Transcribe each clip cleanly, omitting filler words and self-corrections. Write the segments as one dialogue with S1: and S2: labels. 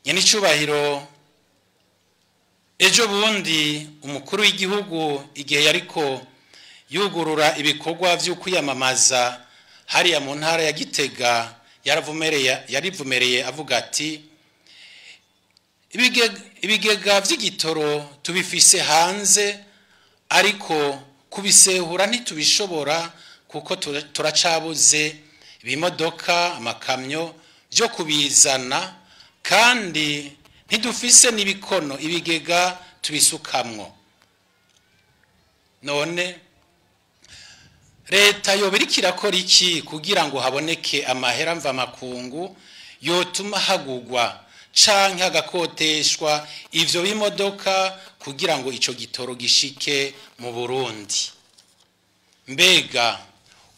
S1: Nyenicubahiro ejo bundi umukuru w'igihugu igihe yariko yugurura ibikorwa vyo kwiyamamaza hariya mu ntara ya Gitega yarivumereye avuga ati ibigega vy'igitoro tubifise hanze ariko kubisehura ntitubishobora kuko turacabuze ibimodoka amakamyo byo kubizana kandi ntidufise n'ibikono ibigega tubisukamwo. None leta yobiriko irakora iki kugira ngo haboneke amahera mva makungu yotuma hagugwa canke hagakoteshwa ivyo bimodoka kugira ngo ico gitoro gishike mu Burundi? Mbega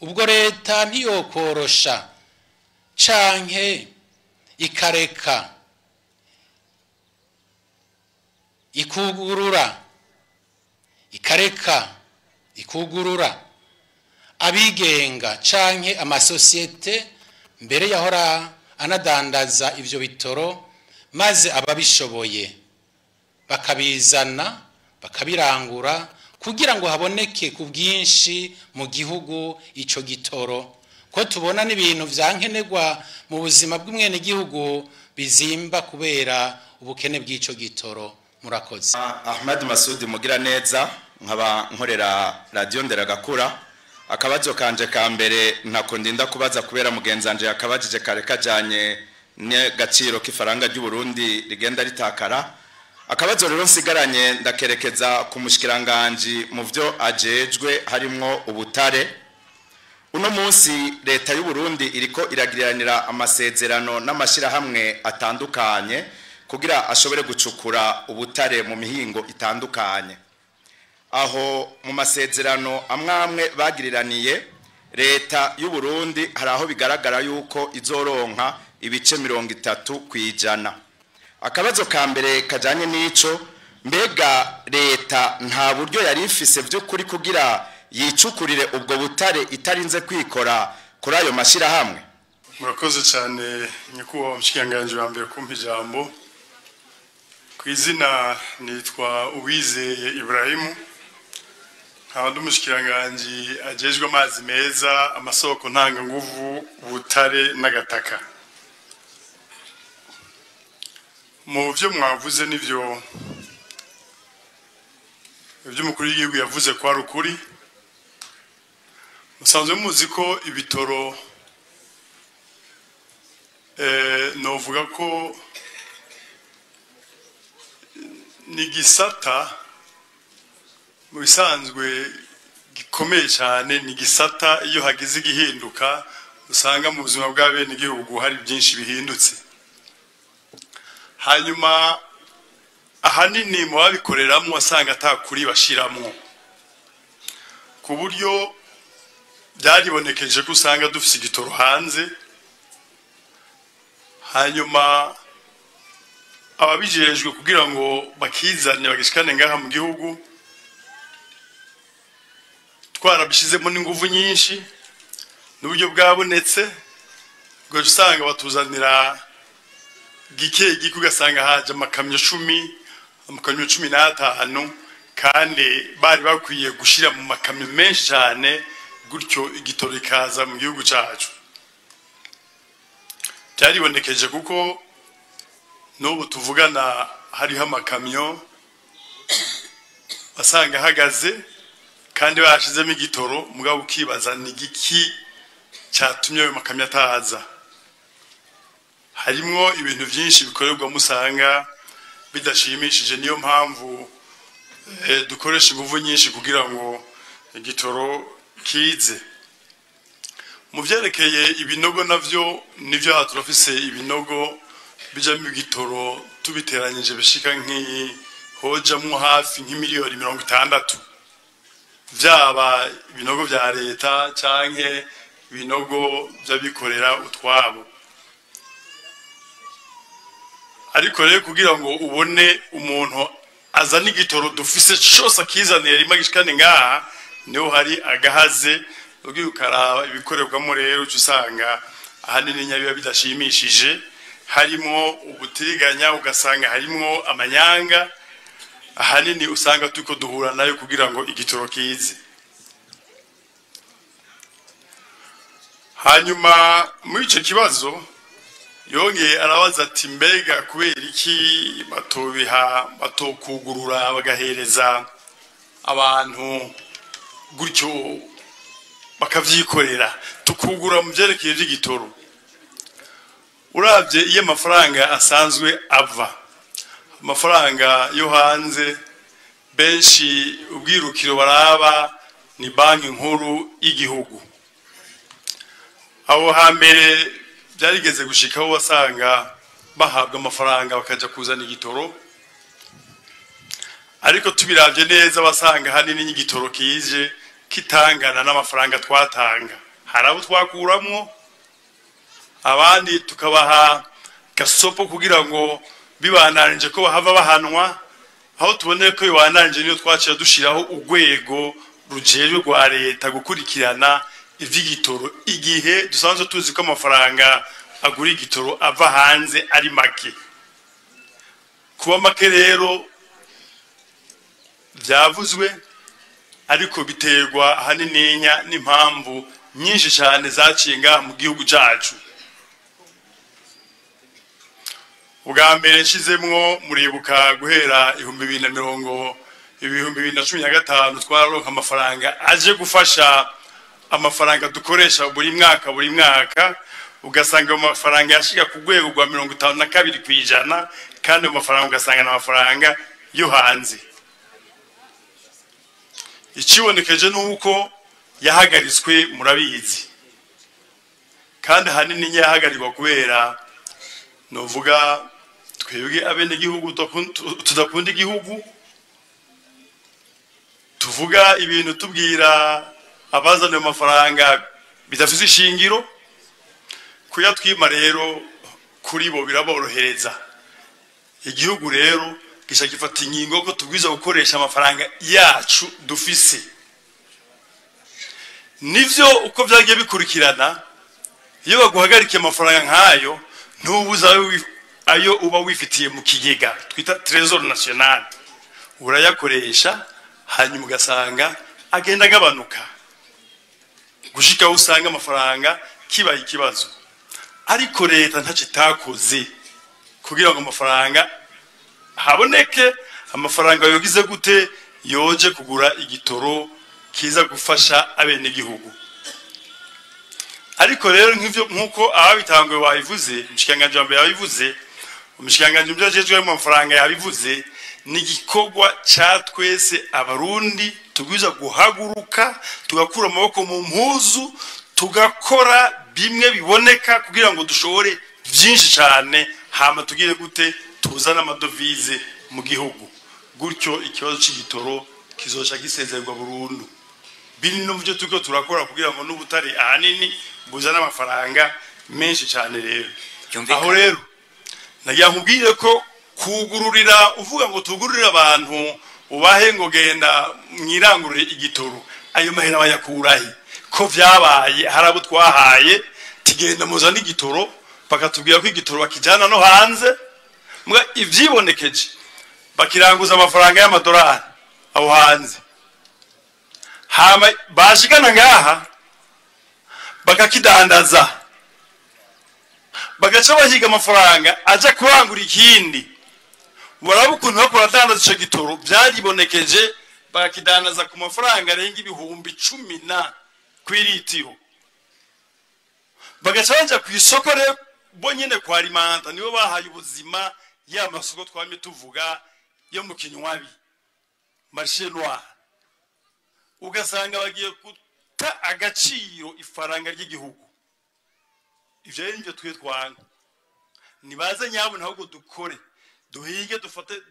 S1: ubwo leta ntiyokorosha canke ikareka ikugurura abigenga canke amasosiyete mbere yahora anadandaza ivyo bitoro, maze ababishoboye bakabizana bakabirangura kugira ngo haboneke ku bwinshi mu gihugu ico gitoro, ko tubona n'ibintu vyankenerwa mu buzima bw'umwene gihugu bizimba kubera ubukene bw'ico gitoro. Murakoze.
S2: Ahmad Masudi mugira neza, nkaba nkorera radio Nderagakura. Akabazo kanje ka mbere ntako ndinda kubaza kubera mugenzanje yakabajije kare kajanye n'agaciro k'ifaranga ry'u Burundi rigenda ritakara. Akabazo rero nsigaranye ndakerekeza ku mushikiranganji mu vyo ajejwe harimwo ubutare. Uno munsi leta y'u Burundi iriko iragiriranira amasezerano n'amashira hamwe atandukanye kugira ashobore gucukura ubutare mu mihingo itandukanye. Aho mu masezerano amwamwe bagiriraniye leta y'u Burundi hari aho bigaragara yuko izoronka ibice 30%. Akabazo ka mbere kajanye n'ico, mbega leta nta buryo yari ifise vy'ukuri kugira yicukurire ubwo butare itarinze kwikora kuri ayo mashira hamwe?
S3: Murakoze cyane nyikuwa umushikiranganji wa mbere kumpa ijambo. Kwizina nitwa Uwizeye IBRAHIM, nkaba umushikiranganji ajejwe amazi meza, amasoko, Ntanganguvu, ubutare n'agataka. Mu byo mwavuze n'ivyo umukuru w'igihugu yavuze ko ari ukuri. Musanzwe muzi ko ibitoro novuga ko ni gisata mu bisanzwe gikomeye cyane, ni gisata iyo hagize igihinduka usanga mu buzima bw'abene igihugu hari byinshi bihindutse. Hanyuma ahanini mu babikoreramwo wasanga atakuri bashiramwo, ku buryo byaribonekeje ko usanga dufise igitoro hanze. Hanyuma ababijejwe kugira ngo bakizane bagishikane ngaha mu gihugu twarabishizemo n'inguvu nyinshi n'uburyo bwabonetse, ngo usanga batuzanira gike ugasanga haje amakamyo 10, amakamyo 15, kandi bari bakwiye gushira mu makamyo menshi cyane, gutyo igitoro ikaza mu gihugu cyacu. Byaribonekeje kuko n'ubu tuvugana hariho amakamyo basanga hagaze kandi bashizemo igitoro, mugabo ukibaza ni giki cyatumye ayo makamyo ataza. Harimwo ibintu byinshi bikorerwa musanga bidashimishije, niyo mpamvu dukoresha ingufu nyinshi kugira ngo igitoro kize. Mu byerekeye ibinogo navyo nivyo turafise ibinogo bijamo igitoro tubiteranyije bishika hojamwo hafi nk'imiliyoni 60, vyaba ibinogo vya leta canke ibinogo by'abikorera utwabo. Ariko rero kugira ngo ubone umuntu azana igitoro dufise cyose akizanira rimwe gishikane ngaha, niho hari agahaze ugiye ukaraba ibikorerwamo. Rero usanga ahanini nyabiba bidashimishije, harimo ubutiriganya ugasanga harimo amanyanga ahanini usanga tuko duhura nayo kugira ngo igitoro kize. Hanyuma muri ico kibazo yongeye arabaza ati mbega kubera iki batokugurura bagahereza abantu gutyo bakavyikorera tukugura mu byerekeye by'igitoro. Uravye iyo amafaranga asanzwe ava amafaranga yo hanze benshi ubwirukiro baraba ni banki nkuru y'igihugu. Abo hambere byarigeze gushikaho wasanga bahabwa amafaranga bakaja kuzana igitoro, ariko tubiravye neza basanga hanini n'igitoro kije kitangana n'amafaranga twatanga. Harabo twakuramwo abandi tukabaha gasopo kugira ngo bibananje ko bahava bahanwa, aho tubone ko bibananje niyo twacira dushiraho urwego rujejwe rwa leta gukurikirana ivy'igitoro igihe dusanzwe tuzi ko amafaranga agura igitoro ava hanze ari make. Kuba make rero byavuzwe, ariko biterwa hanininya n'impamvu nyinshi cyane zacinga mu gihugu cyacu. Ubwa mbere nshizemwo muribuka guhera 2015 twaronka amafaranga aje gufasha amafaranga dukoresha buri mwaka ugasanga amafaranga yashika ku rwego rwa 52% kandi amafaranga ugasanga n'amafaranga yo hanze. Ikibonekeje nuko yahagaritswe murabizi, kandi hanini yahagarirwa kubera novuga twebwe abene gihugu tudakunda igihugu, tuvuga ibintu tubwira abazana amafaranga bidafite ishingiro. Kuyatwima rero kuri bo biraborohereza. Igihugu rero gisha gifata ingingo ko tubwiza gukoresha amafaranga yacu dufise. Nivyo uko byagiye bikurikirana, iyo baguhagarika amafaranga nkayo ntubuza ayo uba wifitiye mu kigega twita Trésor National, urayakoresha hanyuma ugasanga agenda agabanuka gushika usanga amafaranga kibaye ikibazo. Ariko leta ntacitakoze kugira ngo amafaranga haboneke. Amafaranga yogize gute yoje kugura igitoro kiza gufasha abene gihugu. Ariko rero nk'ivyo nkuko ababitangwe babivuze, umushikiranganji wambere yabivuze, umushikiranganji mbyajejwe mu mafaranga yabivuze, ni gikorwa ca twese abarundi tugwiza guhaguruka tugakura amaboko mu mpuzu tugakora bimwe biboneka kugira ngo dushobore byinshi cyane, hama tugire gute tuzana amadovize mu gihugu. Gutyo ikibazo c'igitoro kizoca gisezerwa burundu. Bini no byo tuko turakora kugira ngo n'ubutare ahanini buzana amafaranga menshi cyane. Rero aho rero nagiye nkubwire ko kugururira uvuga ngo tugururira abantu ubahe ngo genda mwirangurure igitoro, ayo mahera bayakurahe ko vyabaye. Harabo twahaye tigenda muzana igitoro bakatubwira ko igitoro bakijana no hanze, mbwa ivyibonekeje bakiranguza amafaranga y'amadolari aho hanze, hama bashikana ngaha bakakidandaza bagaca bahiga amafaranga aja kurangura ikindi. Warabukuntu bakora dandaza ico gitoro byaribonekeje bakakidandaza ku mafaranga arenga 10,000 kw'ilitiro, bagaca baja ku isoko re bo nyene kwa alimenta nibo bahaye ubuzima ya masoko twamye tuvuga yo mu kinywabi marché noir. Ugasanga bagiye kuta agaciro ifaranga ry'igihugu. Ivyo rero nivyo twanga, nibaze nyabo ntabwo dukore duhige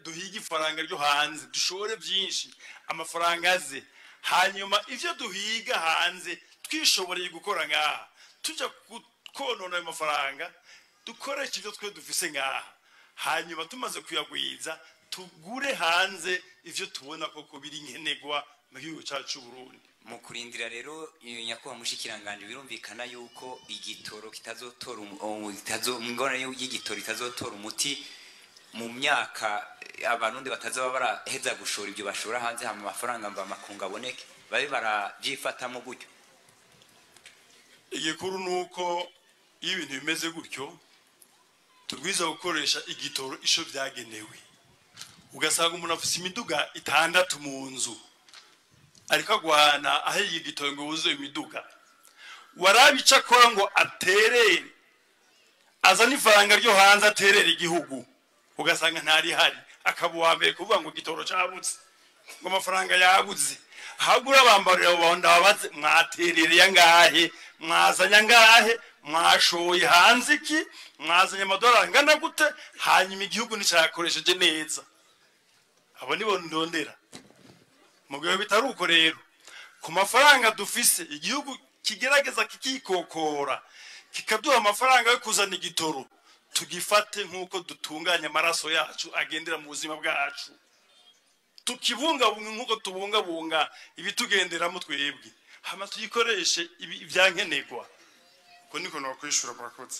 S3: duhige ifaranga ryo hanze dushore byinshi amafaranga aze, hanyuma ivyo duhiga hanze twishoboreye gukora ngaha tuja konona ayo mafaranga dukoresha ivyo twe dufise ngaha, hanyuma tumaze kuyagwiza tugure hanze ivyo tubona koko biri nkenegwa mu gihugu cyacu Burundi.
S4: mu kurindira rero nyakubahwa mushikiranganje birumvikana yuko igitoro kitazotora ingorane y'igitoro itazotora umuti mu myaka abarundi batazaba baraheza gushora ibyo bashora hanze hama amafaranga mva makunga aboneke babe barabyifatamo gutyo.
S3: Igikuru nuko iyo ibintu bimeze gutyo tugwiza gukoresha igitoro isho byagenewe. Ugasanga umuntu afite imiduga 6 mu nzu ariko agwana aho igitoro ngo wuzuye imiduga warabica akora ngo aterere azana ifaranga ryo hanze aterere igihugu ugasanga ntari hari akabuwa mbere kuvuga ngo igitoro cyabuze ngo amafaranga yabuze hagura bambarira ubonda babaze mwaterere yangahe mwazanya ngahe mwashoye hanze iki mwazanya amadolari ngana gute hanyuma igihugu nicyakoresheje neza abo nibo ndondera mugihe bitaruko rero ku mafaranga dufise igihugu kigerageza kikikokora kikaduha amafaranga yo kuzana igitoro tugifate nkuko dutunganya amaraso yacu agendera mu buzima bwacu tukibungabunga nkuko tubungabunga ibitugenderamo twebwe hama tuyikoreshe ibyankenegwa ko niko no kwishura murakoze.